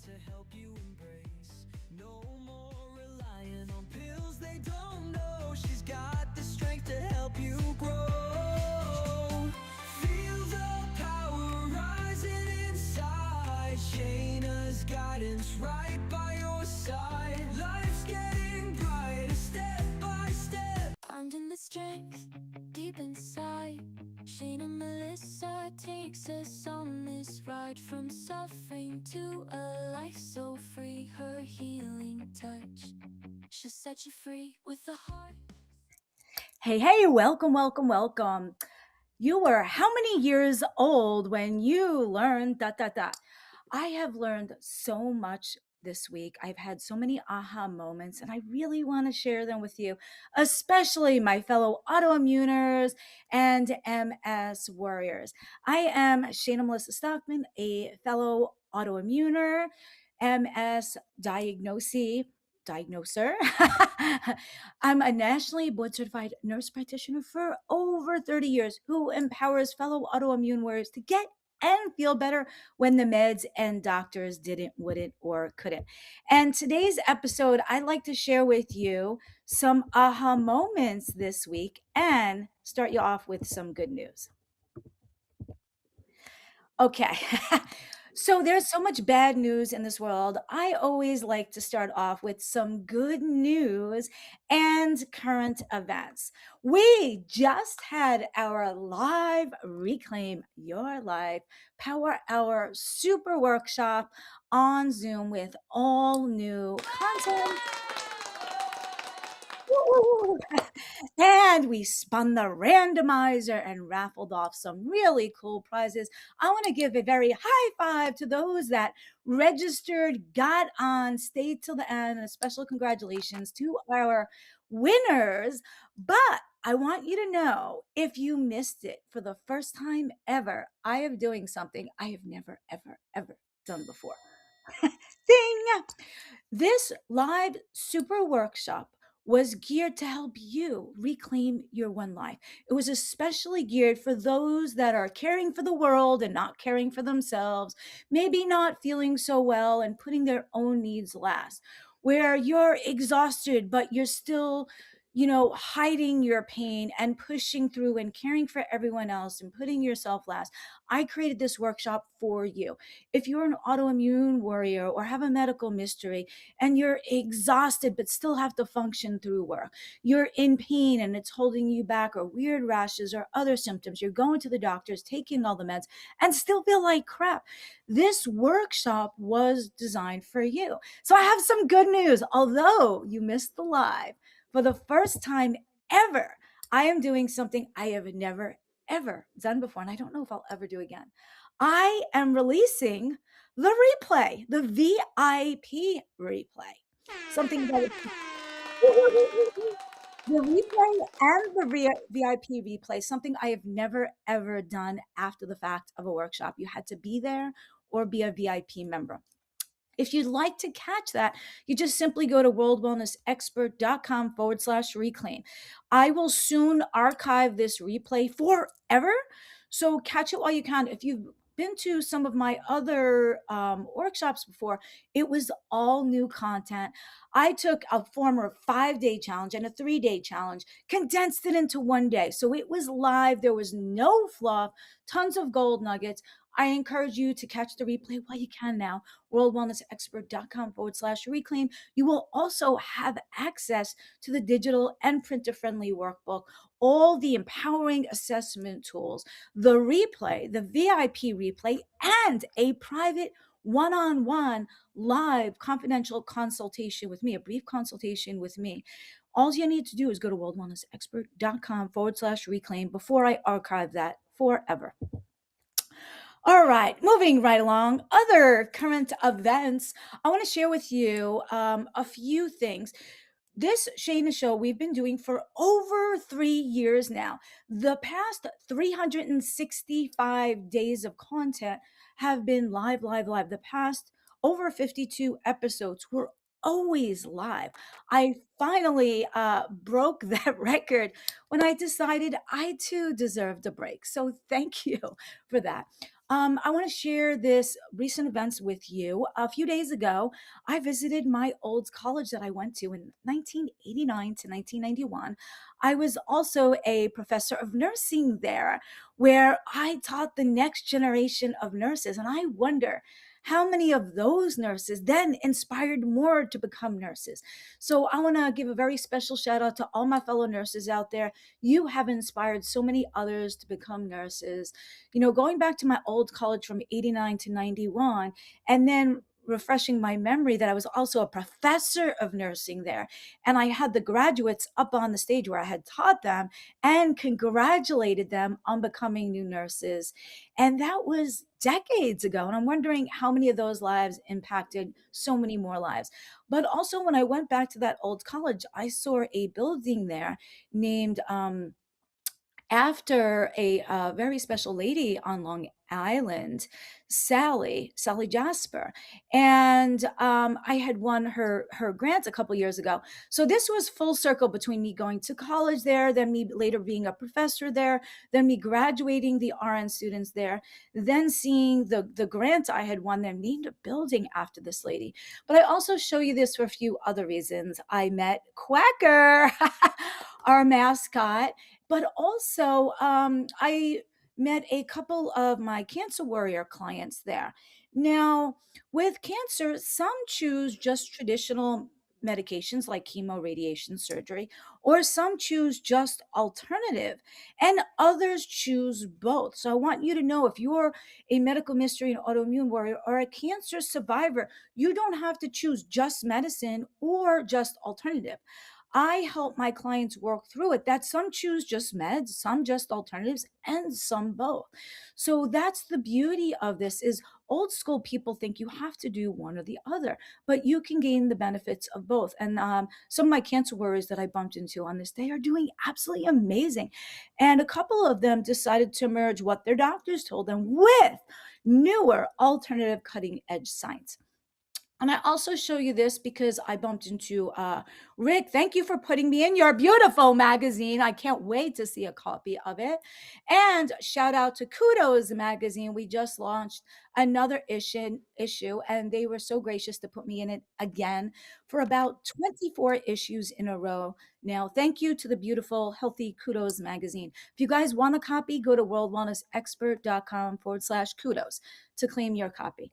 to help you embrace. No more relying on pills they don't know. She's got the strength to help you grow. Feel the power rising inside. Shayna's guidance right by your side. Life's getting brighter step by step. Finding the strength deep inside. Shayna Melissa takes us on this ride from suffering to a life so free. Her healing touch she'll set you free with a heart. Hey, welcome. You were how many years old when you learned dot? I have learned so much this week. I've had so many aha moments, and I really want to share them with you, especially my fellow autoimmuners and MS warriors. I am Shayna Melissa Stockman, a fellow autoimmuner, MS diagnoser. I'm a nationally board certified nurse practitioner for over 30 years who empowers fellow autoimmune warriors to get and feel better when the meds and doctors didn't, wouldn't, or couldn't. And today's episode, I'd like to share with you some aha moments this week and start you off with some good news. Okay. So there's so much bad news in this world. I always like to start off with some good news and current events. We just had our live Reclaim Your Life Power Hour Super Workshop on Zoom with all new content. Woo! And we spun the randomizer and raffled off some really cool prizes. I want to give a very high five to those that registered, got on, stayed till the end, and a special congratulations to our winners. But I want you to know, if you missed it for the first time ever, I am doing something I have never, ever done before. Ding! This live super workshop was geared to help you reclaim your one life. It was especially geared for those that are caring for the world and not caring for themselves, maybe not feeling so well and putting their own needs last, where you're exhausted, but you're still hiding your pain and pushing through and caring for everyone else and putting yourself last. I created this workshop for you. If you're an autoimmune warrior or have a medical mystery and you're exhausted but still have to function through work, you're in pain and it's holding you back, or weird rashes or other symptoms, you're going to the doctors, taking all the meds, and still feel like crap, this workshop was designed for you. So I have some good news. Although you missed the live, for the first time ever, I am doing something I have never, ever done before, and I don't know if I'll ever do again. I am releasing the replay, the VIP replay. Something that the replay and the VIP replay, something I have never, ever done after the fact of a workshop. You had to be there or be a VIP member. If you'd like to catch that, you just simply go to worldwellnessexpert.com/reclaim. I will soon archive this replay forever. So catch it while you can. If you've been to some of my other workshops before, it was all new content. I took a former 5-day challenge and a 3-day challenge, condensed it into one day. So it was live. There was no fluff, tons of gold nuggets. I encourage you to catch the replay while you can now, worldwellnessexpert.com/reclaim. You will also have access to the digital and printer-friendly workbook, all the empowering assessment tools, the replay, the VIP replay, and a private one-on-one live confidential consultation with me, a brief consultation with me. All you need to do is go to worldwellnessexpert.com/reclaim before I archive that forever. All right, moving right along. Other current events. I want to share with you a few things. This Shayna Show we've been doing for over 3 years now. The past 365 days of content have been live. The past over 52 episodes were always live. I finally broke that record when I decided I too deserved a break. So thank you for that. I want to share this recent events with you. A few days ago, I visited my old college that I went to in 1989 to 1991. I was also a professor of nursing there, where I taught the next generation of nurses. And I wonder how many of those nurses then inspired more to become nurses. So I want to give a very special shout out to all my fellow nurses out there. You have inspired so many others to become nurses. Going back to my old college from 89 to 91, and then refreshing my memory that I was also a professor of nursing there. And I had the graduates up on the stage where I had taught them and congratulated them on becoming new nurses. And that was decades ago. And I'm wondering how many of those lives impacted so many more lives. But also, when I went back to that old college, I saw a building there named, after a very special lady on Long Island, Sally Jasper, and I had won her grant a couple years ago. So this was full circle between me going to college there, then me later being a professor there, then me graduating the RN students there, then seeing the grant I had won, then named a building after this lady. But I also show you this for a few other reasons. I met Quacker, our mascot, but also, I met a couple of my cancer warrior clients there. Now, with cancer, some choose just traditional medications like chemo, radiation, surgery, or some choose just alternative, and others choose both. So I want you to know, if you're a medical mystery and autoimmune warrior or a cancer survivor, you don't have to choose just medicine or just alternative. I help my clients work through it, that some choose just meds, some just alternatives, and some both. So that's the beauty of this. Is old school people think you have to do one or the other, but you can gain the benefits of both. And some of my cancer warriors that I bumped into on this day are doing absolutely amazing. And a couple of them decided to merge what their doctors told them with newer alternative cutting edge science. And I also show you this because I bumped into Rick. Thank you for putting me in your beautiful magazine. I can't wait to see a copy of it. And shout out to Kudos magazine. We just launched another issue, and they were so gracious to put me in it again for about 24 issues in a row. Now, thank you to the beautiful, healthy Kudos magazine. If you guys want a copy, go to worldwellnessexpert.com/kudos to claim your copy.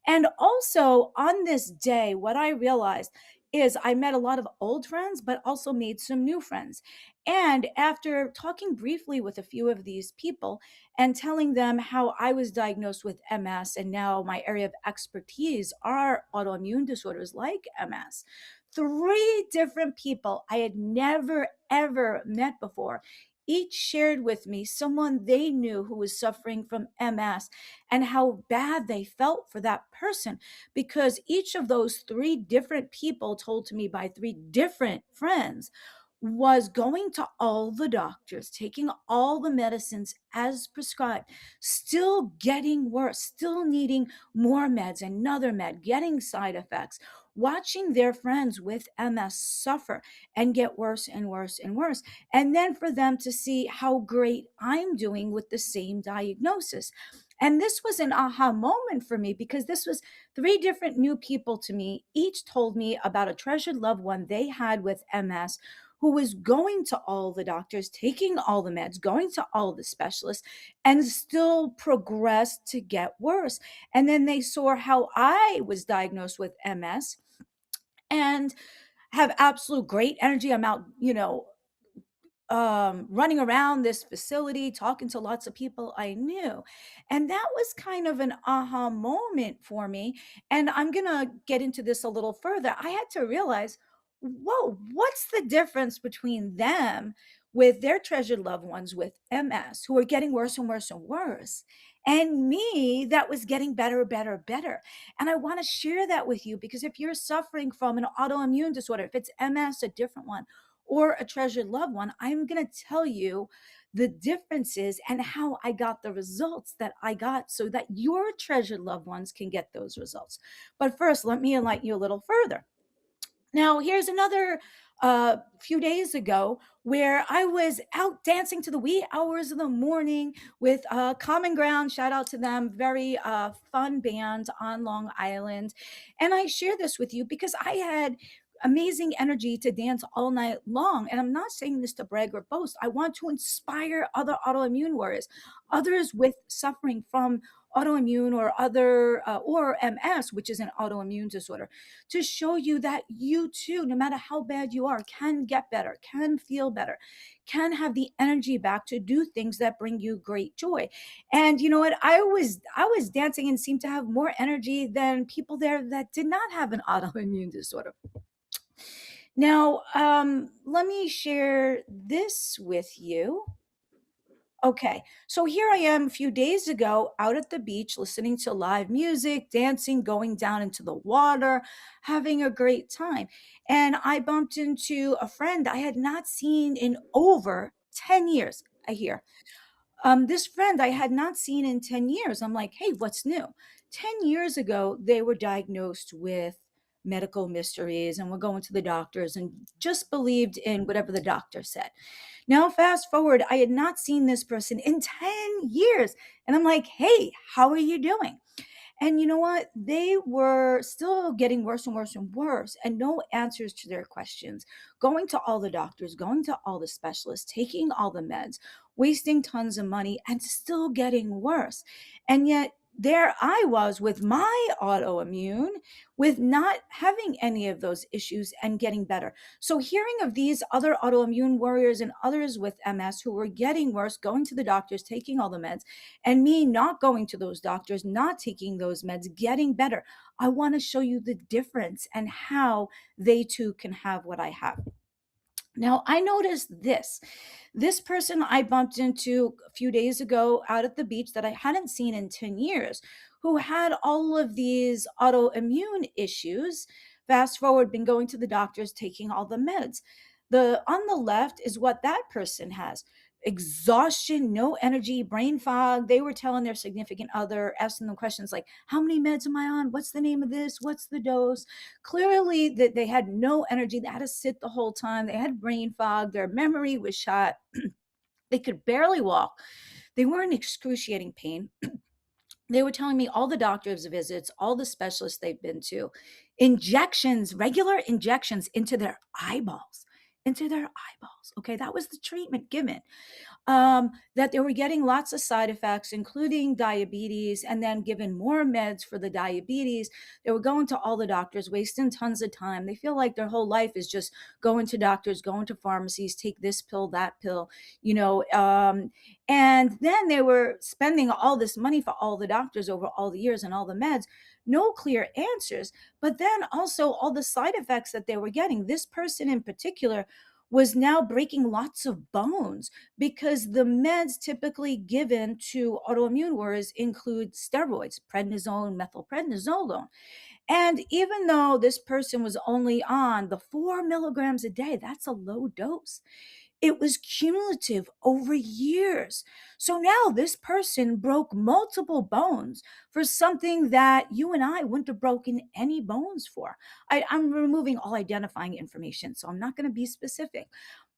And also on this day, what I realized is I met a lot of old friends, but also made some new friends. And after talking briefly with a few of these people and telling them how I was diagnosed with MS, and now my area of expertise are autoimmune disorders like MS, three different people I had never, ever met before each shared with me someone they knew who was suffering from MS and how bad they felt for that person, because each of those three different people, told to me by three different friends, was going to all the doctors, taking all the medicines as prescribed, still getting worse, still needing more meds, another med, getting side effects, watching their friends with MS suffer and get worse and worse and worse. And then for them to see how great I'm doing with the same diagnosis. And this was an aha moment for me, because this was three different new people to me. Each told me about a treasured loved one they had with MS who was going to all the doctors, taking all the meds, going to all the specialists, and still progressed to get worse. And then they saw how I was diagnosed with MS and have absolute great energy. I'm out, running around this facility, talking to lots of people I knew. And that was kind of an aha moment for me. And I'm going to get into this a little further. I had to realize, whoa, what's the difference between them with their treasured loved ones with MS who are getting worse and worse and worse, and me that was getting better, better, better? And I want to share that with you, because if you're suffering from an autoimmune disorder, if it's MS, a different one, or a treasured loved one, I'm going to tell you the differences and how I got the results that I got, so that your treasured loved ones can get those results. But first, let me enlighten you a little further. Now, here's another few days ago where I was out dancing to the wee hours of the morning with Common Ground. Shout out to them. Very fun band on Long Island. And I share this with you because I had amazing energy to dance all night long. And I'm not saying this to brag or boast. I want to inspire other autoimmune warriors, others with suffering from autoimmune or other or MS, which is an autoimmune disorder, to show you that you too, no matter how bad you are, can get better, can feel better, can have the energy back to do things that bring you great joy. And you know what? I was dancing and seemed to have more energy than people there that did not have an autoimmune disorder. Now, let me share this with you. Okay, so here I am a few days ago out at the beach listening to live music, dancing, going down into the water, having a great time. And I bumped into a friend I had not seen in over 10 years. I hear this friend I had not seen in 10 years. I'm like, hey, what's new? 10 years ago, they were diagnosed with medical mysteries and were going to the doctors and just believed in whatever the doctor said. Now, fast forward, I had not seen this person in 10 years. And I'm like, hey, how are you doing? And you know what? They were still getting worse and worse and worse, and no answers to their questions. Going to all the doctors, going to all the specialists, taking all the meds, wasting tons of money, and still getting worse. And yet, there I was with my autoimmune, with not having any of those issues and getting better. So, hearing of these other autoimmune warriors and others with MS who were getting worse, going to the doctors, taking all the meds, and me not going to those doctors, not taking those meds, getting better. I want to show you the difference and how they too can have what I have. Now, I noticed this. This person I bumped into a few days ago out at the beach that I hadn't seen in 10 years, who had all of these autoimmune issues. Fast forward, been going to the doctors, taking all the meds. The on the left is what that person has: exhaustion, no energy, brain fog. They were telling their significant other, asking them questions like, how many meds am I on? What's the name of this? What's the dose? Clearly that they had no energy. They had to sit the whole time. They had brain fog. Their memory was shot. They could barely walk. They were in excruciating pain. They were telling me all the doctor's visits, all the specialists they've been to, injections, regular injections into their eyeballs, into their eyeballs. Okay, that was the treatment given. That they were getting lots of side effects, including diabetes, and then given more meds for the diabetes. They were going to all the doctors, wasting tons of time. They feel like their whole life is just going to doctors, going to pharmacies, take this pill, that pill, you know. And then they were spending all this money for all the doctors over all the years and all the meds, no clear answers. But then also all the side effects that they were getting. This person in particular was now breaking lots of bones because the meds typically given to autoimmune warriors include steroids, prednisone, methylprednisolone. And even though this person was only on the 4 milligrams a day, that's a low dose. It was cumulative over years. So now this person broke multiple bones for something that you and I wouldn't have broken any bones for. I'm removing all identifying information, so I'm not going to be specific.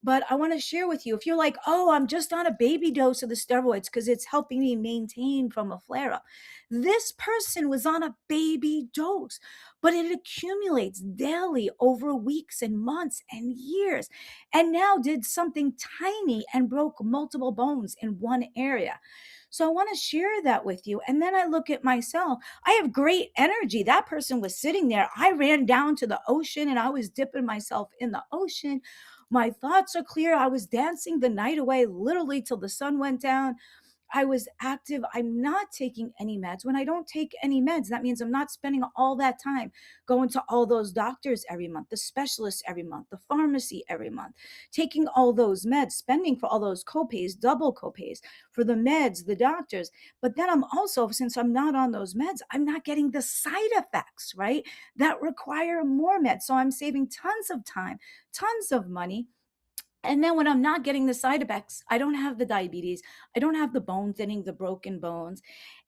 But I want to share with you, if you're like, oh, I'm just on a baby dose of the steroids because it's helping me maintain from a flare up. This person was on a baby dose, but it accumulates daily over weeks and months and years, and now did something tiny and broke multiple bones in one area. So I want to share that with you. And then I look at myself. I have great energy. That person was sitting there. I ran down to the ocean and I was dipping myself in the ocean. My thoughts are clear. I was dancing the night away, literally till the sun went down. I was active. I'm not taking any meds. When I don't take any meds, that means I'm not spending all that time going to all those doctors every month, the specialists every month, the pharmacy every month, taking all those meds, spending for all those copays, double copays for the meds, the doctors. But then I'm also, since I'm not on those meds, I'm not getting the side effects, right? That require more meds. So I'm saving tons of time, tons of money, And then when I'm not getting the side effects, I don't have the diabetes, I don't have the bone thinning, the broken bones,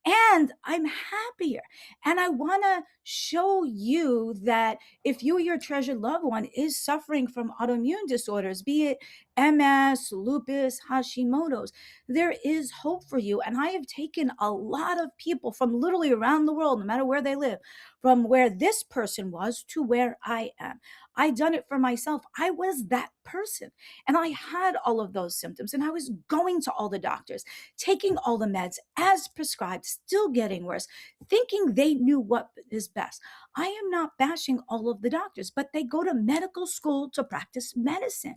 and I'm happier. And I want to show you that if you or your treasured loved one is suffering from autoimmune disorders, be it MS, lupus, Hashimoto's, there is hope for you. And I have taken a lot of people from literally around the world, no matter where they live, from where this person was to where I am. I done it for myself. I was that person. And I had all of those symptoms, and I was going to all the doctors, taking all the meds as prescribed, still getting worse, thinking they knew what is best. I am not bashing all of the doctors, but they go to medical school to practice medicine.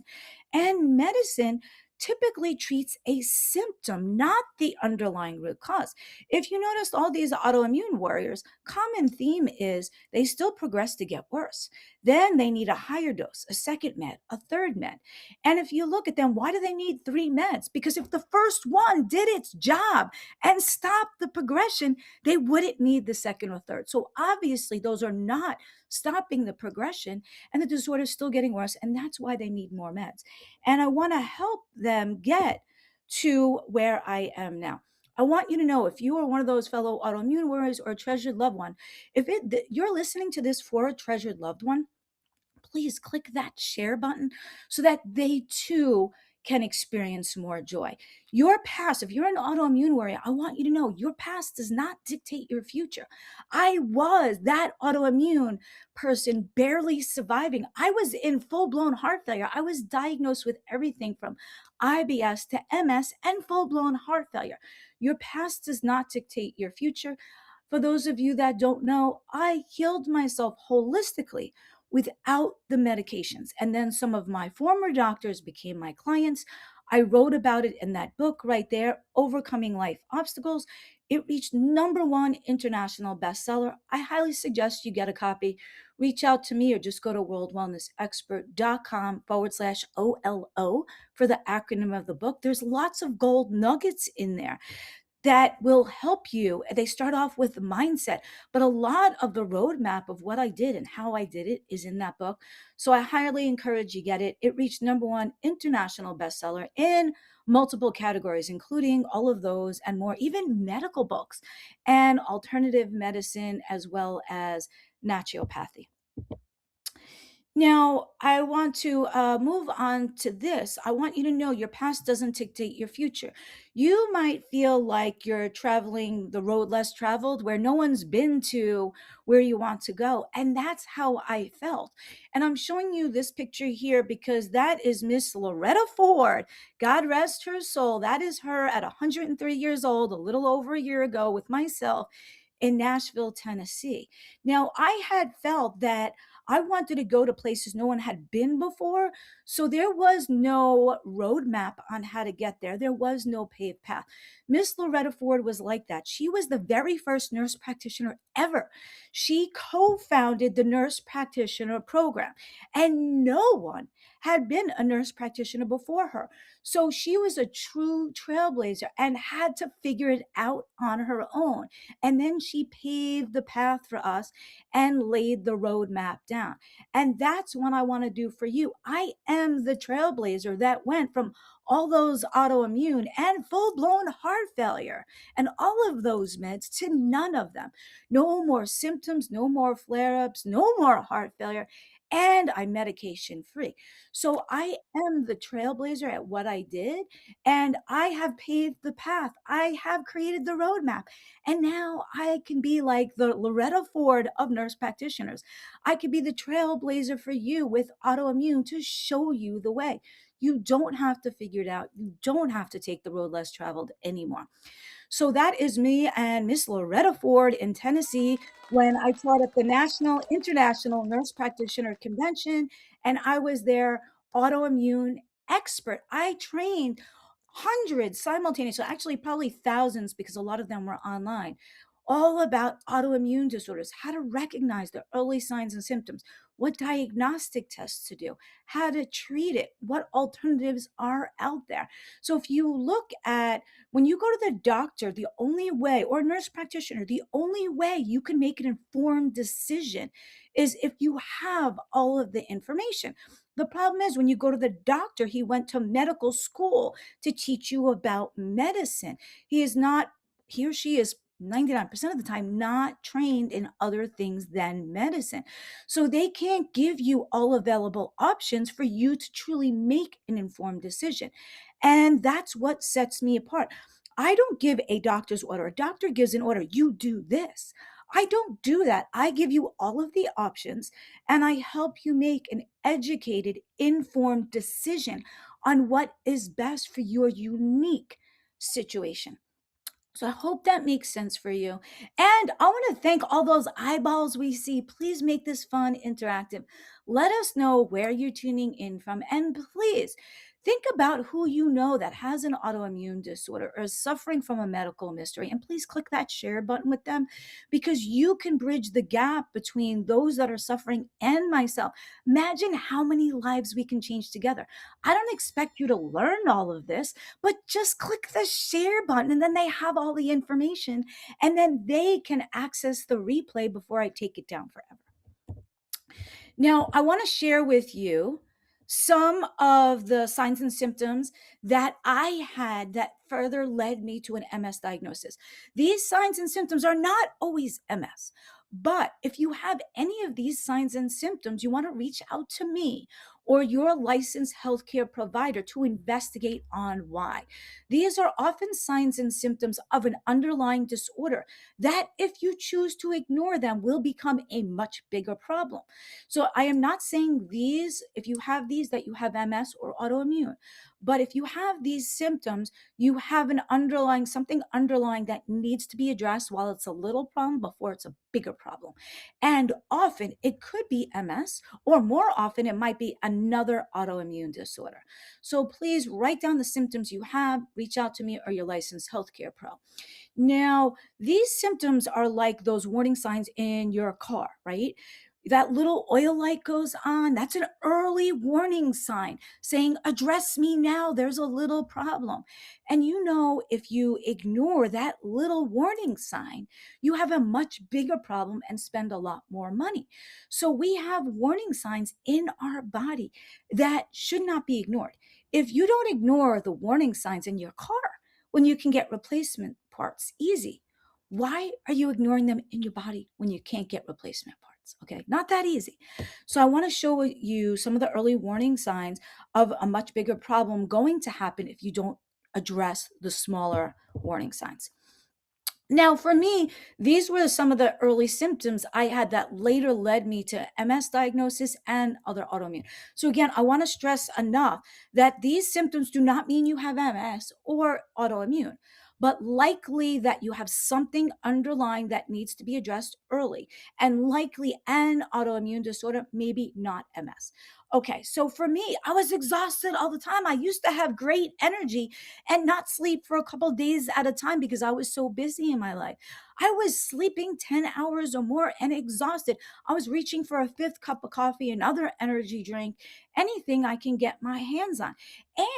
And medicine typically treats a symptom, not the underlying root cause. If you notice all these autoimmune warriors, common theme is they still progress to get worse. Then they need a higher dose, a second med, a third med. And if you look at them, why do they need three meds? Because if the first one did its job and stopped the progression, they wouldn't need the second or third. So obviously, those are not stopping the progression, and the disorder is still getting worse. And that's why they need more meds. And I want to help them get to where I am now. I want you to know, if you are one of those fellow autoimmune warriors or a treasured loved one, if you're listening to this for a treasured loved one, please click that share button so that they too can experience more joy. Your past, if you're an autoimmune warrior, I want you to know your past does not dictate your future. I was that autoimmune person barely surviving. I was in full blown heart failure. I was diagnosed with everything from IBS to MS and full blown heart failure. Your past does not dictate your future. For those of you that don't know, I healed myself holistically without the medications. And then some of my former doctors became my clients. I wrote about it in that book right there, Overcoming Life Obstacles. It reached #1 international bestseller. I highly suggest you get a copy. Reach out to me or just go to worldwellnessexpert.com/OLO for the acronym of the book. There's lots of gold nuggets in there that will help you. They start off with the mindset, but a lot of the roadmap of what I did and how I did it is in that book. So I highly encourage you get it. It reached #1 international bestseller in multiple categories, including all of those and more, even medical books and alternative medicine, as well as naturopathy. Now, I want to move on to this. I want you to know your past doesn't dictate your future. You might feel like you're traveling the road less traveled, where no one's been to where you want to go. And that's how I felt. And I'm showing you this picture here because that is Miss Loretta Ford. God rest her soul. That is her at 103 years old, a little over a year ago, with myself in Nashville, Tennessee. Now, I had felt that I wanted to go to places no one had been before. So there was no roadmap on how to get there. There was no paved path. Miss Loretta Ford was like that. She was the very first nurse practitioner ever. She co-founded the nurse practitioner program, and no one had been a nurse practitioner before her. So she was a true trailblazer and had to figure it out on her own. And then she paved the path for us and laid the roadmap down. And that's what I want to do for you. I am the trailblazer that went from all those autoimmune and full blown heart failure and all of those meds to none of them. No more symptoms, no more flare ups, no more heart failure. And I'm medication free. So I am the trailblazer at what I did. And I have paved the path. I have created the roadmap. And now I can be like the Loretta Ford of nurse practitioners. I could be the trailblazer for you with autoimmune to show you the way. You don't have to figure it out. You don't have to take the road less traveled anymore. So that is me and Miss Loretta Ford in Tennessee when I taught at the National International Nurse Practitioner Convention, and I was their autoimmune expert. I trained hundreds simultaneously, actually probably thousands because a lot of them were online, all about autoimmune disorders, how to recognize the early signs and symptoms, what diagnostic tests to do, how to treat it, what alternatives are out there. So if you look at when you go to the doctor, the only way, or nurse practitioner, the only way you can make an informed decision is if you have all of the information. The problem is when you go to the doctor, he went to medical school to teach you about medicine. He is not, he or she is 99% of the time not trained in other things than medicine. So they can't give you all available options for you to truly make an informed decision. And that's what sets me apart. I don't give a doctor's order. A doctor gives an order, you do this. I don't do that. I give you all of the options and I help you make an educated, informed decision on what is best for your unique situation. So I hope that makes sense for you. And I want to thank all those eyeballs we see. Please make this fun, interactive. Let us know where you're tuning in from. And please think about who you know that has an autoimmune disorder or is suffering from a medical mystery. And please click that share button with them because you can bridge the gap between those that are suffering and myself. Imagine how many lives we can change together. I don't expect you to learn all of this, but just click the share button and then they have all the information and then they can access the replay before I take it down forever. Now, I want to share with you some of the signs and symptoms that I had that further led me to an MS diagnosis. These signs and symptoms are not always MS, but if you have any of these signs and symptoms, you want to reach out to me or your licensed healthcare provider to investigate on why. These are often signs and symptoms of an underlying disorder that, if you choose to ignore them, will become a much bigger problem. So I am not saying these, if you have these, that you have MS or autoimmune. But if you have these symptoms, you have an underlying, something underlying that needs to be addressed while it's a little problem before it's a bigger problem. And often it could be MS, or more often it might be another autoimmune disorder. So please write down the symptoms you have, reach out to me or your licensed healthcare pro. Now, these symptoms are like those warning signs in your car, right? That little oil light goes on. That's an early warning sign saying, address me now. There's a little problem. And you know, if you ignore that little warning sign, you have a much bigger problem and spend a lot more money. So we have warning signs in our body that should not be ignored. If you don't ignore the warning signs in your car, when you can get replacement parts easy, why are you ignoring them in your body when you can't get replacement parts? Okay, not that easy. So I want to show you some of the early warning signs of a much bigger problem going to happen if you don't address the smaller warning signs. Now, for me, these were some of the early symptoms I had that later led me to MS diagnosis and other autoimmune. So again, I want to stress enough that these symptoms do not mean you have MS or autoimmune, but likely that you have something underlying that needs to be addressed early, and likely an autoimmune disorder, maybe not MS. Okay, so for me, I was exhausted all the time. I used to have great energy and not sleep for a couple of days at a time because I was so busy in my life. I was sleeping 10 hours or more and exhausted. I was reaching for a fifth cup of coffee, another energy drink, anything I can get my hands on.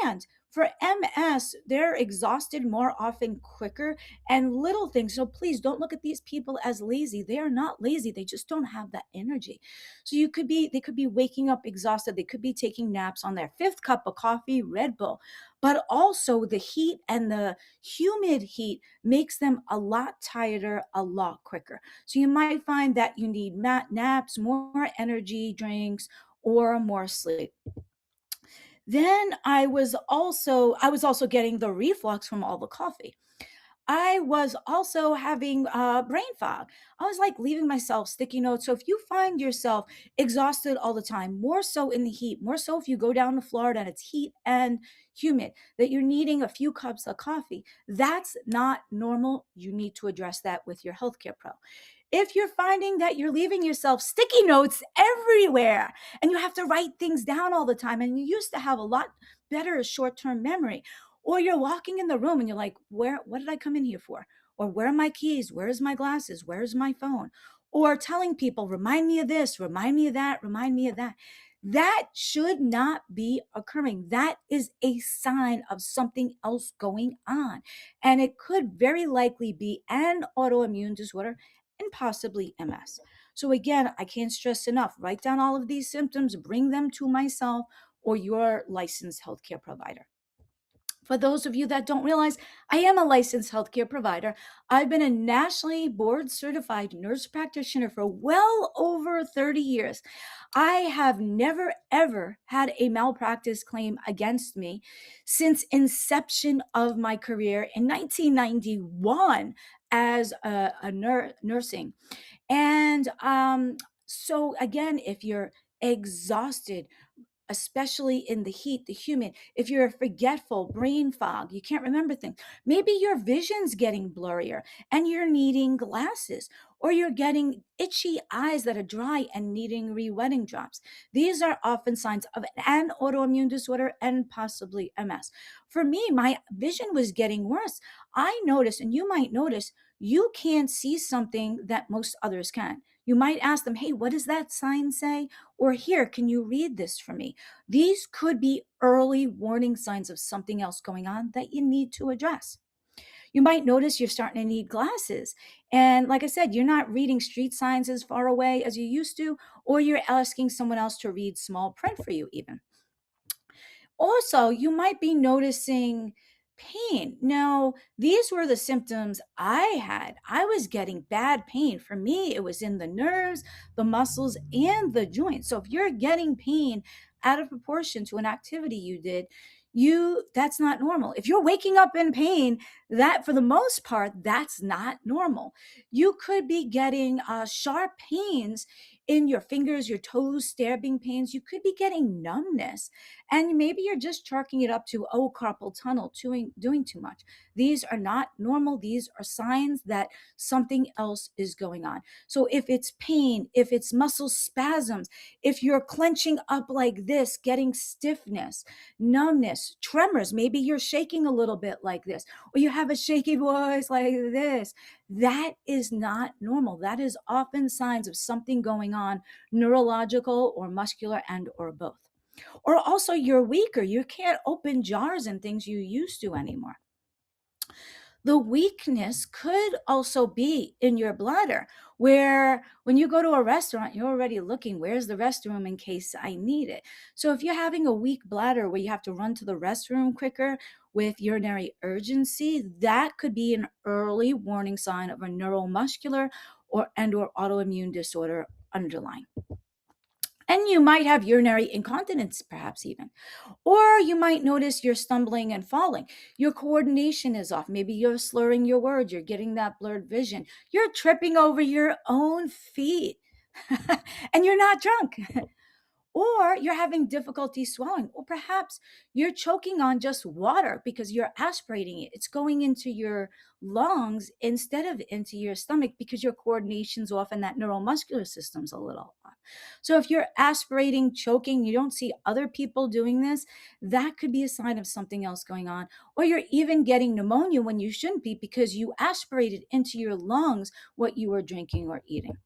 And for MS, they're exhausted more often quicker and little things. So please don't look at these people as lazy. They are not lazy. They just don't have that energy. So they could be waking up exhausted. They could be taking naps on their fifth cup of coffee, Red Bull. But also the heat and the humid heat makes them a lot tireder, a lot quicker. So you might find that you need naps, more energy drinks, or more sleep. Then I was also getting the reflux from all the coffee. I was also having brain fog. I was like leaving myself sticky notes. So if you find yourself exhausted all the time, more so in the heat, more so if you go down to Florida and it's heat and humid, that you're needing a few cups of coffee, that's not normal. You need to address that with your healthcare pro. If you're finding that you're leaving yourself sticky notes everywhere and you have to write things down all the time, and you used to have a lot better short-term memory, or you're walking in the room and you're like, what did I come in here for? or where are my keys? Where's my glasses? Where's my phone? Or telling people, remind me of this, remind me of that, remind me of that. That should not be occurring. That is a sign of something else going on. And it could very likely be an autoimmune disorder and possibly MS. So, again, I can't stress enough, write down all of these symptoms, bring them to myself or your licensed healthcare provider. For those of you that don't realize, I am a licensed healthcare provider. I've been a nationally board certified nurse practitioner for well over 30 years. I have never, ever had a malpractice claim against me since inception of my career in 1991 as nursing. And so, again, if you're exhausted, especially in the heat, the humid, if you're forgetful, brain fog, you can't remember things, maybe your vision's getting blurrier and you're needing glasses, or you're getting itchy eyes that are dry and needing re-wetting drops. These are often signs of an autoimmune disorder and possibly MS. For me, my vision was getting worse. I noticed, and you might notice, you can't see something that most others can. You might ask them, hey, what does that sign say? Or here, can you read this for me? These could be early warning signs of something else going on that you need to address. You might notice you're starting to need glasses. And like I said, you're not reading street signs as far away as you used to, or you're asking someone else to read small print for you, even. Also, you might be noticing pain. Now, these were the symptoms I had. I was getting bad pain. For me, it was in the nerves, the muscles, and the joints. So if you're getting pain out of proportion to an activity you did, that's not normal. If you're waking up in pain, that for the most part, that's not normal. You could be getting sharp pains in your fingers, your toes, stabbing pains. You could be getting numbness. And maybe you're just chalking it up to, oh, carpal tunnel, doing too much. These are not normal. These are signs that something else is going on. So if it's pain, if it's muscle spasms, if you're clenching up like this, getting stiffness, numbness, tremors, maybe you're shaking a little bit like this, or you have a shaky voice like this, that is not normal. That is often signs of something going on, neurological or muscular and or both. Or also you're weaker. You can't open jars and things you used to anymore. The weakness could also be in your bladder, where when you go to a restaurant, you're already looking, where's the restroom in case I need it? So if you're having a weak bladder where you have to run to the restroom quicker with urinary urgency, that could be an early warning sign of a neuromuscular or autoimmune disorder underlying. And you might have urinary incontinence, perhaps even. Or you might notice you're stumbling and falling. Your coordination is off. Maybe you're slurring your words. You're getting that blurred vision. You're tripping over your own feet and you're not drunk. Or you're having difficulty swallowing, or perhaps you're choking on just water because you're aspirating it. It's going into your lungs instead of into your stomach because your coordination's off and that neuromuscular system's a little off. So if you're aspirating, choking, you don't see other people doing this, that could be a sign of something else going on. Or you're even getting pneumonia when you shouldn't be because you aspirated into your lungs what you were drinking or eating.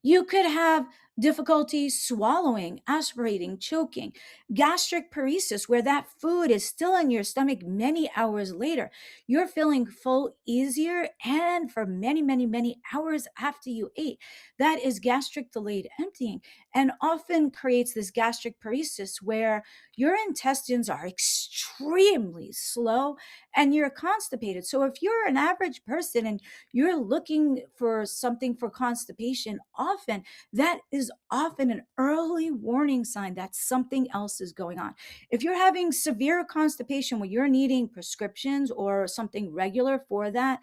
You could have difficulty swallowing, aspirating, choking, gastric paresis, where that food is still in your stomach many hours later. You're feeling full easier and for many, many, many hours after you ate. That is gastric delayed emptying and often creates this gastric paresis where your intestines are extremely slow and you're constipated. So if you're an average person and you're looking for something for constipation, often that is often an early warning sign that something else is going on. If you're having severe constipation where you're needing prescriptions or something regular for that,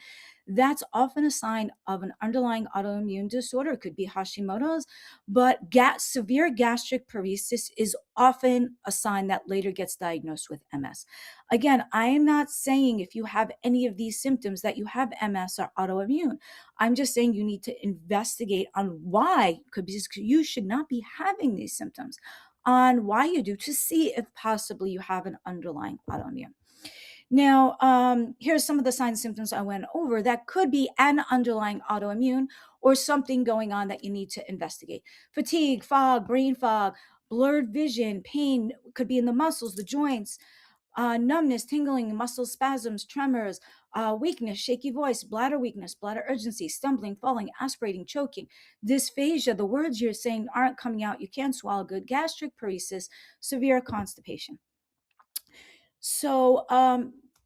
that's often a sign of an underlying autoimmune disorder. It could be Hashimoto's, but severe gastric paresis is often a sign that later gets diagnosed with MS. Again, I am not saying if you have any of these symptoms that you have MS or autoimmune. I'm just saying you need to investigate on why, because you should not be having these symptoms, on why you do, to see if possibly you have an underlying autoimmune. Now, here's some of the signs and symptoms I went over that could be an underlying autoimmune or something going on that you need to investigate. Fatigue, fog, brain fog, blurred vision, pain could be in the muscles, the joints, numbness, tingling, muscle spasms, tremors, weakness, shaky voice, bladder weakness, bladder urgency, stumbling, falling, aspirating, choking, dysphagia. The words you're saying aren't coming out. You can't swallow good. Gastric paresis, severe constipation. So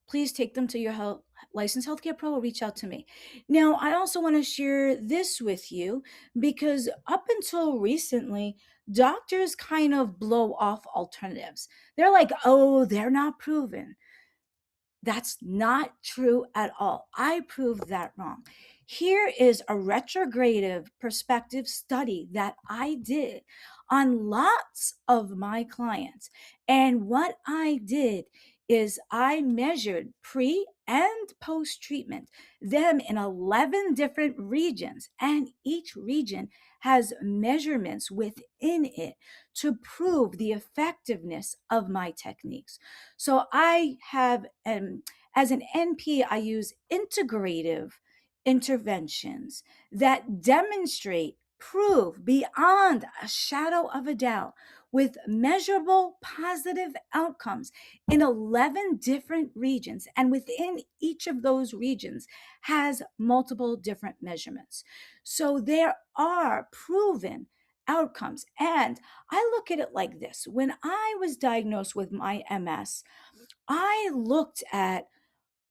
please take them to your licensed healthcare pro or reach out to me. Now, I also want to share this with you because up until recently, doctors kind of blow off alternatives. They're like, oh, they're not proven. That's not true at all. I proved that wrong. Here is a retrograde perspective study that I did on lots of my clients. And what I did is I measured pre and post treatment, them in 11 different regions, and each region has measurements within it to prove the effectiveness of my techniques. So I have, as an NP, I use integrative interventions that demonstrate, prove beyond a shadow of a doubt with measurable positive outcomes in 11 different regions. And within each of those regions has multiple different measurements. So there are proven outcomes. And I look at it like this. When I was diagnosed with my MS, I looked at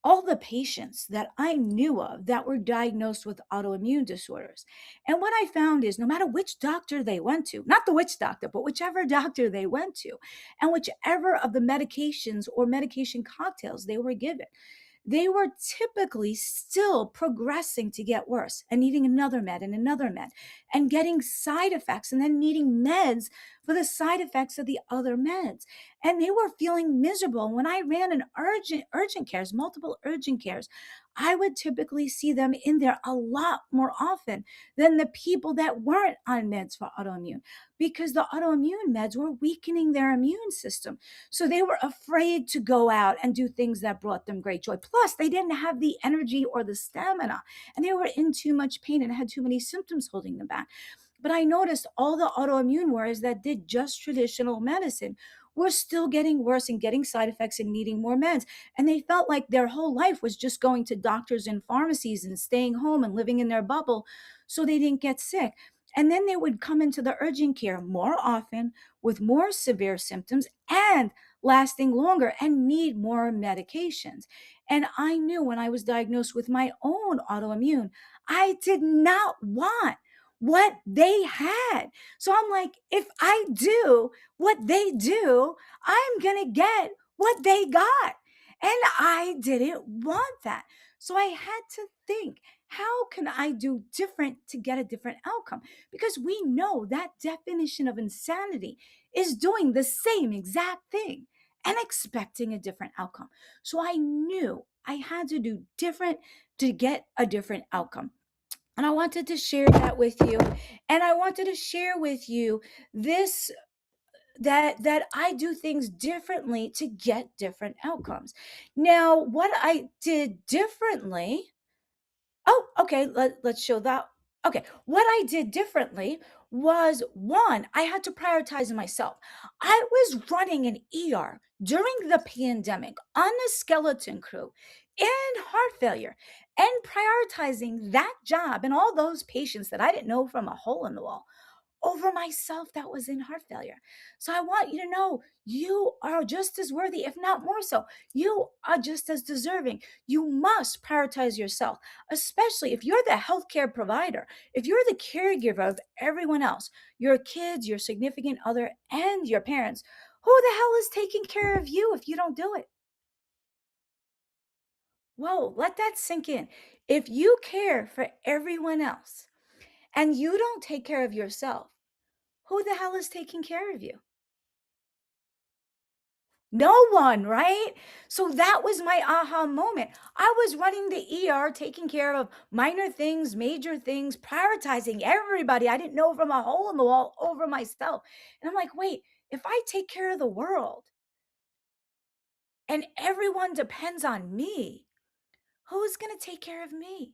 all the patients that I knew of that were diagnosed with autoimmune disorders. And what I found is no matter which doctor they went to, not the witch doctor, but whichever doctor they went to, and whichever of the medications or medication cocktails they were given, they were typically still progressing to get worse and needing another med and getting side effects and then needing meds for the side effects of the other meds. And they were feeling miserable. And when I ran an urgent cares, multiple urgent cares, I would typically see them in there a lot more often than the people that weren't on meds for autoimmune because the autoimmune meds were weakening their immune system. So they were afraid to go out and do things that brought them great joy. Plus, they didn't have the energy or the stamina, and they were in too much pain and had too many symptoms holding them back. But I noticed all the autoimmune warriors that did just traditional medicine were still getting worse and getting side effects and needing more meds. And they felt like their whole life was just going to doctors and pharmacies and staying home and living in their bubble so they didn't get sick. And then they would come into the urgent care more often with more severe symptoms and lasting longer and need more medications. And I knew when I was diagnosed with my own autoimmune, I did not want what they had. So I'm like, if I do what they do, I'm going to get what they got. And I didn't want that. So I had to think, how can I do different to get a different outcome? Because we know that definition of insanity is doing the same exact thing and expecting a different outcome. So I knew I had to do different to get a different outcome. And I wanted to share that with you. And I wanted to share with you this that I do things differently to get different outcomes. Now, what I did differently. Oh, okay. Let's show that. Okay. What I did differently was one, I had to prioritize myself. I was running an ER during the pandemic on a skeleton crew in heart failure and prioritizing that job and all those patients that I didn't know from a hole in the wall over myself that was in heart failure. So I want you to know you are just as worthy, if not more so. You are just as deserving. You must prioritize yourself, especially if you're the healthcare provider, if you're the caregiver of everyone else, your kids, your significant other, and your parents. Who the hell is taking care of you if you don't do it? Whoa, let that sink in. If you care for everyone else and you don't take care of yourself, who the hell is taking care of you? No one, right? So that was my aha moment. I was running the ER, taking care of minor things, major things, prioritizing everybody I didn't know from a hole in the wall over myself. And I'm like, wait, if I take care of the world and everyone depends on me, who's going to take care of me?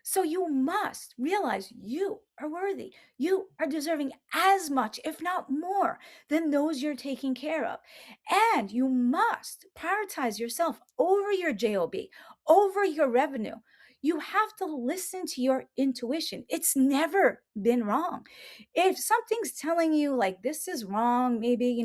So you must realize you are worthy. You are deserving as much, if not more, than those you're taking care of. And you must prioritize yourself over your JOB, over your revenue. You have to listen to your intuition. It's never been wrong. If something's telling you like this is wrong, maybe,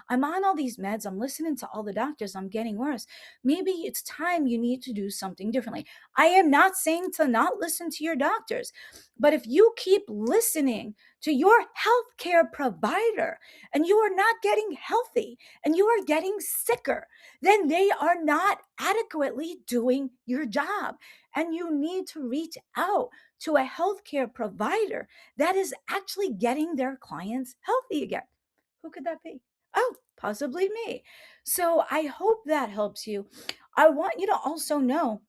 I'm on all these meds, I'm listening to all the doctors, I'm getting worse. Maybe it's time you need to do something differently. I am not saying to not listen to your doctors, but if you keep listening to your healthcare provider and you are not getting healthy and you are getting sicker, then they are not adequately doing your job. And you need to reach out to a healthcare provider that is actually getting their clients healthy again. Who could that be? Oh, possibly me. So I hope that helps you. I want you to also know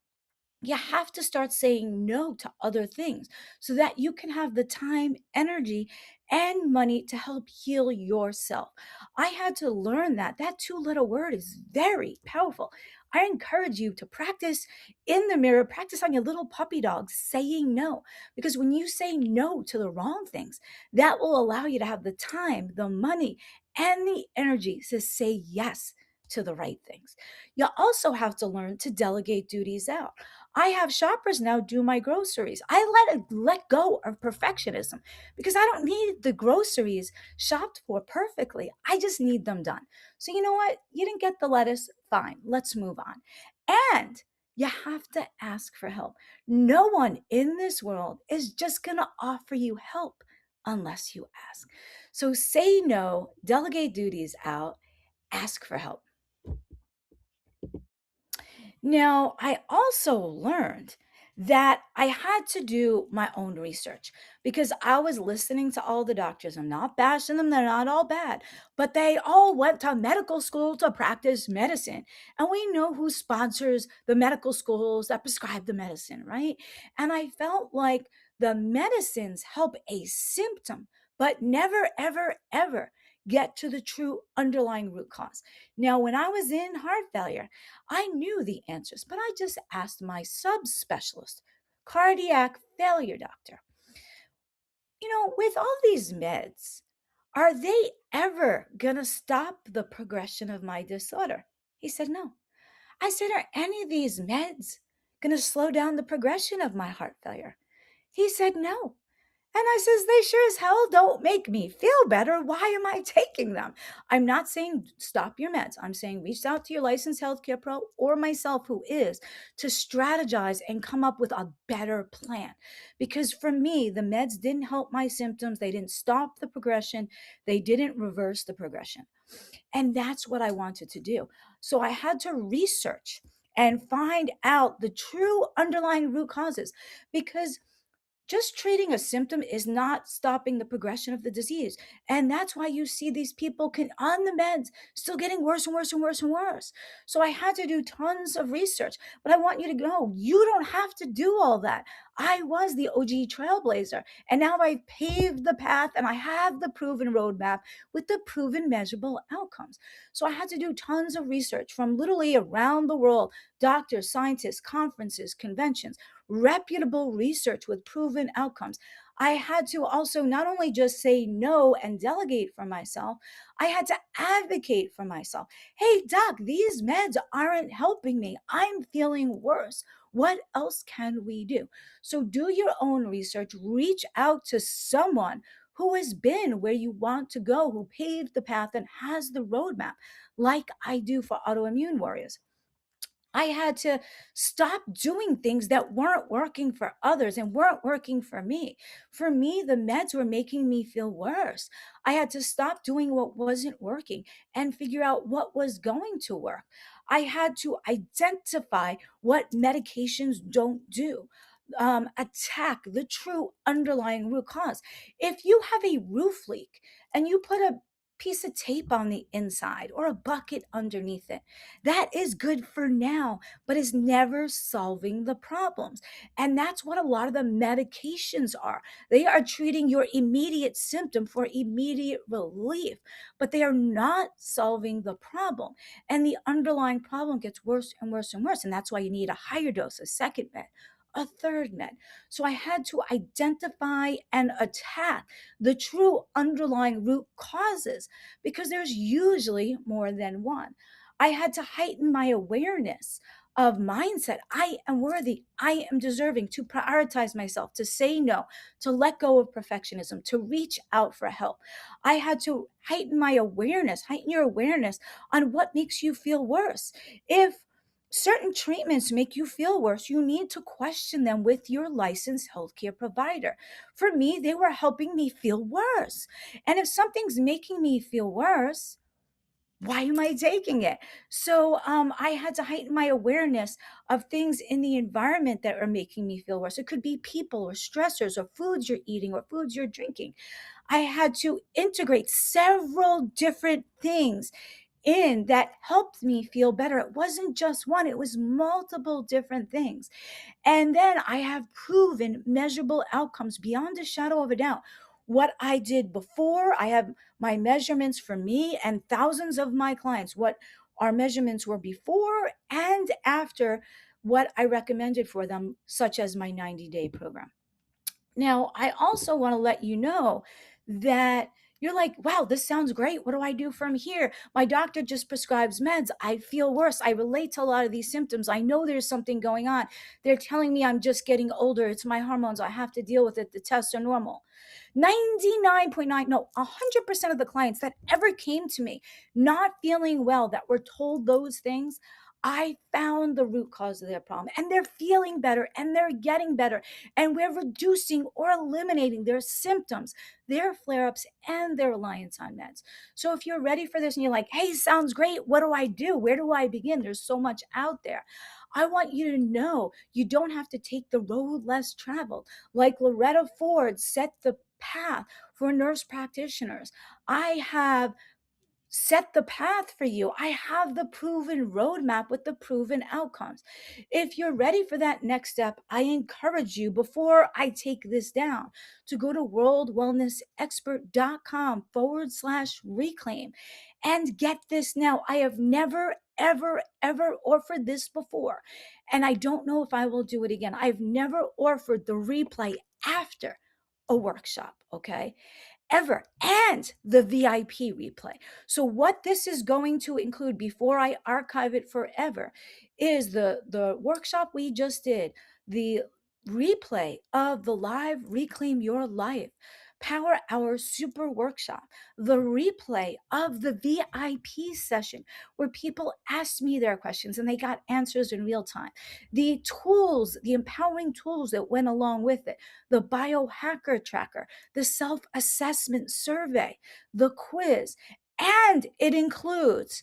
you have to start saying no to other things so that you can have the time, energy, and money to help heal yourself. I had to learn that 2 letter word is very powerful. I encourage you to practice in the mirror, practice on your little puppy dog saying no, because when you say no to the wrong things, that will allow you to have the time, the money, and the energy to say yes to the right things. You also have to learn to delegate duties out. I have shoppers now do my groceries. I let go of perfectionism because I don't need the groceries shopped for perfectly. I just need them done. So you know what? You didn't get the lettuce. Fine. Let's move on. And you have to ask for help. No one in this world is just going to offer you help unless you ask. So say no, delegate duties out, ask for help. Now, I also learned that I had to do my own research because I was listening to all the doctors. I'm not bashing them, they're not all bad, but they all went to medical school to practice medicine. And we know who sponsors the medical schools that prescribe the medicine, right? And I felt like the medicines help a symptom, but never, ever, ever get to the true underlying root cause. Now, when I was in heart failure, I knew the answers, but I just asked my subspecialist, cardiac failure doctor, with all these meds, are they ever going to stop the progression of my disorder? He said, no. I said, are any of these meds going to slow down the progression of my heart failure? He said, no. And I says, they sure as hell don't make me feel better. Why am I taking them? I'm not saying stop your meds. I'm saying reach out to your licensed healthcare pro or myself, who is, to strategize and come up with a better plan. Because for me, the meds didn't help my symptoms. They didn't stop the progression. They didn't reverse the progression. And that's what I wanted to do. So I had to research and find out the true underlying root causes, because just treating a symptom is not stopping the progression of the disease. And that's why you see these people on the meds still getting worse and worse and worse and worse. So I had to do tons of research, but I want you to know you don't have to do all that. I was the OG trailblazer, and now I've paved the path and I have the proven roadmap with the proven measurable outcomes. So I had to do tons of research from literally around the world, doctors, scientists, conferences, conventions, reputable research with proven outcomes. I had to also not only just say no and delegate for myself, I had to advocate for myself. Hey, doc, these meds aren't helping me. I'm feeling worse. What else can we do? So do your own research, reach out to someone who has been where you want to go, who paved the path and has the roadmap, like I do for autoimmune warriors. I had to stop doing things that weren't working for others and weren't working for me. For me, the meds were making me feel worse. I had to stop doing what wasn't working and figure out what was going to work. I had to identify what medications don't do. Attack the true underlying root cause. If you have a roof leak and you put a piece of tape on the inside or a bucket underneath it. That is good for now, but is never solving the problems. And that's what a lot of the medications are. They are treating your immediate symptom for immediate relief, but they are not solving the problem. And the underlying problem gets worse and worse and worse. And that's why you need a higher dose, a second med, a third med. So I had to identify and attack the true underlying root causes because there's usually more than one. I had to heighten my awareness of mindset. I am worthy. I am deserving, to prioritize myself, to say no, to let go of perfectionism, to reach out for help. I had to heighten your awareness on what makes you feel worse. If certain treatments make you feel worse, you need to question them with your licensed healthcare provider. For me, they were helping me feel worse. And if something's making me feel worse, why am I taking it? So I had to heighten my awareness of things in the environment that are making me feel worse. It could be people or stressors or foods you're eating or foods you're drinking. I had to integrate several different things in that helped me feel better. It wasn't just one, it was multiple different things. And then I have proven measurable outcomes beyond a shadow of a doubt. What I did before, I have my measurements for me and thousands of my clients, what our measurements were before and after what I recommended for them, such as my 90-day program. Now, I also want to let you know that you're like, wow, this sounds great. What do I do from here? My doctor just prescribes meds. I feel worse. I relate to a lot of these symptoms. I know there's something going on. They're telling me I'm just getting older. It's my hormones. I have to deal with it. The tests are normal. 99.9, no, 100% of the clients that ever came to me not feeling well, that were told those things, I found the root cause of their problem and they're feeling better and they're getting better. And we're reducing or eliminating their symptoms, their flare ups, and their reliance on meds. So if you're ready for this and you're like, hey, sounds great. What do I do? Where do I begin? There's so much out there. I want you to know you don't have to take the road less traveled. Like Loretta Ford set the path for nurse practitioners. I have set the path for you. I have the proven roadmap with the proven outcomes. If you're ready for that next step, I encourage you, before I take this down, to go to worldwellnessexpert.com/reclaim and get this now. I have never, ever offered this before. And I don't know if I will do it again. I've never offered the replay after a workshop, okay? Ever, and the VIP replay. So what this is going to include, before I archive it forever, is the workshop we just did, the replay of the live Reclaim Your Life Power Hour Super Workshop, the replay of the VIP session where people asked me their questions and they got answers in real time, the tools, the empowering tools that went along with it, the biohacker tracker, the self-assessment survey, the quiz, and it includes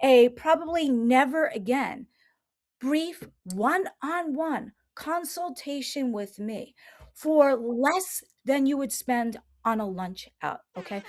a probably never again brief one-on-one consultation with me for less than you would spend on a lunch out, okay?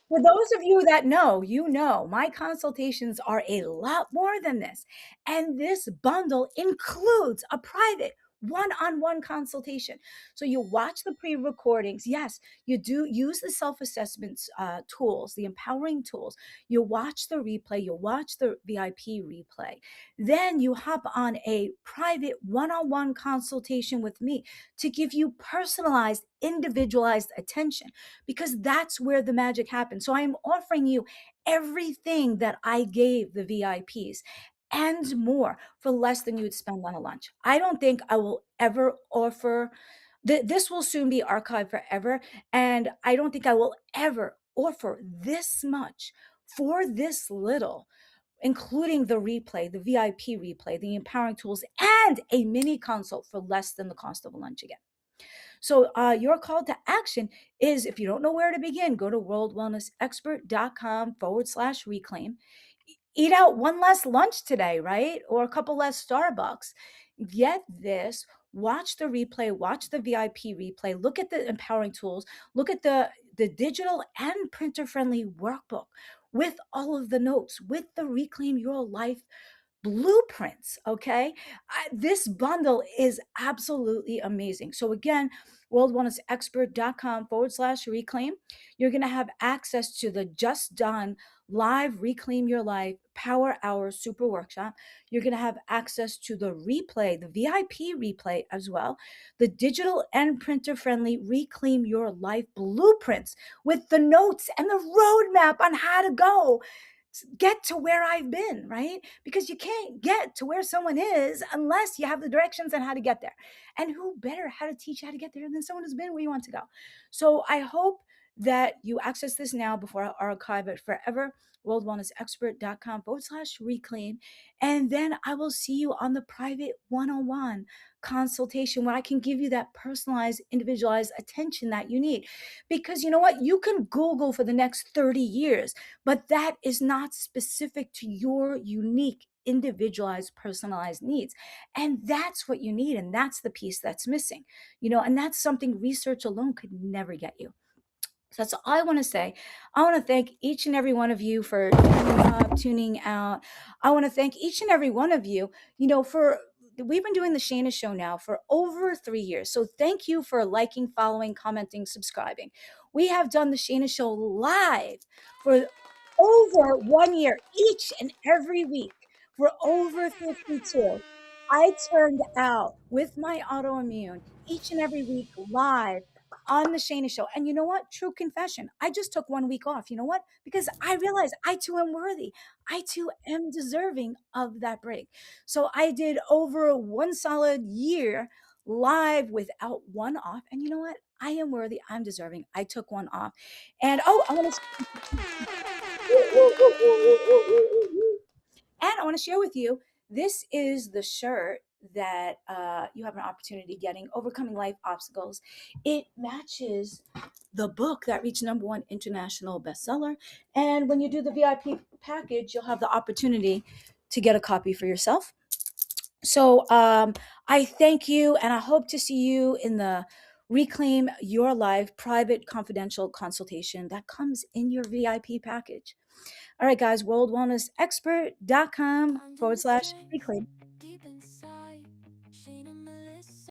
For those of you that know, you know, my consultations are a lot more than this. And this bundle includes a private one-on-one consultation. So you watch the pre-recordings. Yes, you do use the self-assessment tools, the empowering tools. You watch the replay, you watch the VIP replay. Then you hop on a private one-on-one consultation with me to give you personalized, individualized attention, because that's where the magic happens. So I'm offering you everything that I gave the VIPs and more for less than you would spend on a lunch. I don't think I will ever offer this will soon be archived forever, and I don't think I will ever offer this much for this little, including the replay, the VIP replay, the empowering tools, and a mini consult for less than the cost of a lunch again. So your call to action is, if you don't know where to begin, go to worldwellnessexpert.com/reclaim. Eat out one less lunch today, right? Or a couple less Starbucks. Get this watch the replay, watch the VIP replay, look at the empowering tools, look at the digital and printer friendly workbook with all of the notes, with the Reclaim Your Life blueprints. Okay. This bundle is absolutely amazing. So, again, worldwellnessexpert.com/reclaim. You're going to have access to the just done live Reclaim Your Life Power Hour Super Workshop. You're going to have access to the replay, the VIP replay as well, the digital and printer friendly Reclaim Your Life blueprints with the notes and the roadmap on how to go get to where I've been, right? Because you can't get to where someone is unless you have the directions on how to get there. And who better how to teach you how to get there than someone who's been where you want to go? So I hope that you access this now before I archive it forever. worldwellnessexpert.com/reclaim. And then I will see you on the private one-on-one consultation where I can give you that personalized, individualized attention that you need. Because you know what? You can Google for the next 30 years, but that is not specific to your unique, individualized, personalized needs. And that's what you need. And that's the piece that's missing, and that's something research alone could never get you. So that's all I want to say. I want to thank each and every one of you for tuning out. I want to thank each and every one of you, for we've been doing the Shayna Show now for over 3 years. So thank you for liking, following, commenting, subscribing. We have done the Shayna Show live for over 1 year, each and every week for over 52. I turned out with my autoimmune each and every week live on the Shayna Show. And you know what? True confession. I just took 1 week off. You know what? Because I realized I too am worthy. I too am deserving of that break. So I did over 1 solid year live without one off. And you know what? I am worthy. I'm deserving. I took one off. And I want to share with you, this is the shirt that you have an opportunity getting, Overcoming Life Obstacles. It matches the book that reached #1 international bestseller. And when you do the VIP package, you'll have the opportunity to get a copy for yourself. So I thank you, and I hope to see you in the Reclaim Your Life private confidential consultation that comes in your VIP package. All right, guys, worldwellnessexpert.com/reclaim.